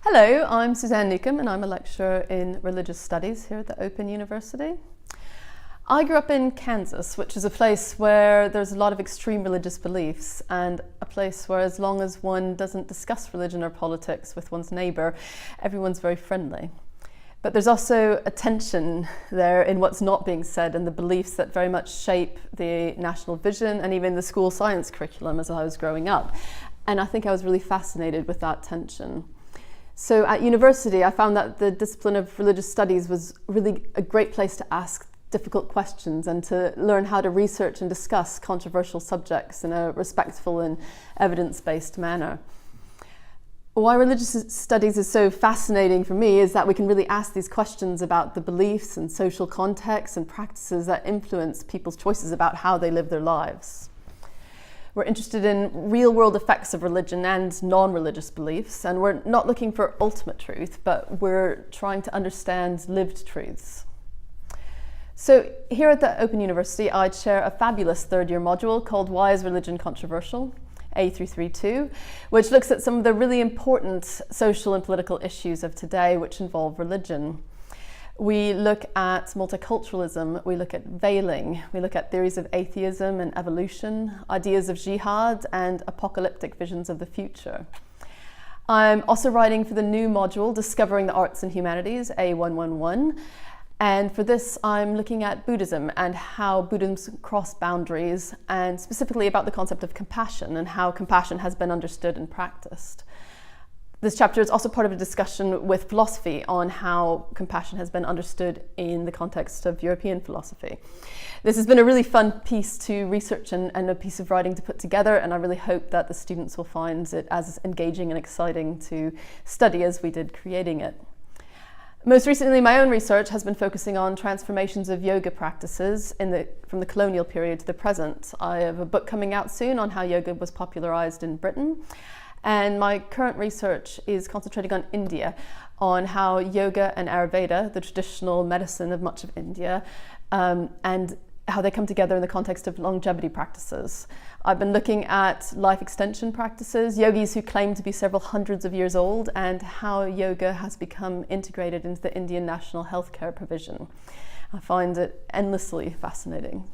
Hello, I'm Suzanne Newcombe and I'm a lecturer in religious studies here at the Open University. I grew up in Kansas, which is a place where there's a lot of extreme religious beliefs and a place where, as long as one doesn't discuss religion or politics with one's neighbour, everyone's very friendly. But there's also a tension there in what's not being said and the beliefs that very much shape the national vision and even the school science curriculum as I was growing up. And I think I was really fascinated with that tension. So at university, I found that the discipline of religious studies was really a great place to ask difficult questions and to learn how to research and discuss controversial subjects in a respectful and evidence-based manner. Why religious studies is so fascinating for me is that we can really ask these questions about the beliefs and social contexts and practices that influence people's choices about how they live their lives. We're interested in real-world effects of religion and non-religious beliefs, and we're not looking for ultimate truth, but we're trying to understand lived truths. So here at the Open University, I'd share a fabulous third-year module called Why is Religion Controversial? A332, which looks at some of the really important social and political issues of today which involve religion. We look at multiculturalism, we look at veiling, we look at theories of atheism and evolution, ideas of jihad and apocalyptic visions of the future. I'm also writing for the new module, Discovering the Arts and Humanities, A111. And for this, I'm looking at Buddhism and how Buddhism cross boundaries, and specifically about the concept of compassion and how compassion has been understood and practiced. This chapter is also part of a discussion with philosophy on how compassion has been understood in the context of European philosophy. This has been a really fun piece to research and a piece of writing to put together, and I really hope that the students will find it as engaging and exciting to study as we did creating it. Most recently, my own research has been focusing on transformations of yoga practices from the colonial period to the present. I have a book coming out soon on how yoga was popularized in Britain. And my current research is concentrating on India, on how yoga and Ayurveda, the traditional medicine of much of India, and how they come together in the context of longevity practices. I've been looking at life extension practices, yogis who claim to be several hundreds of years old, and how yoga has become integrated into the Indian national healthcare provision. I find it endlessly fascinating.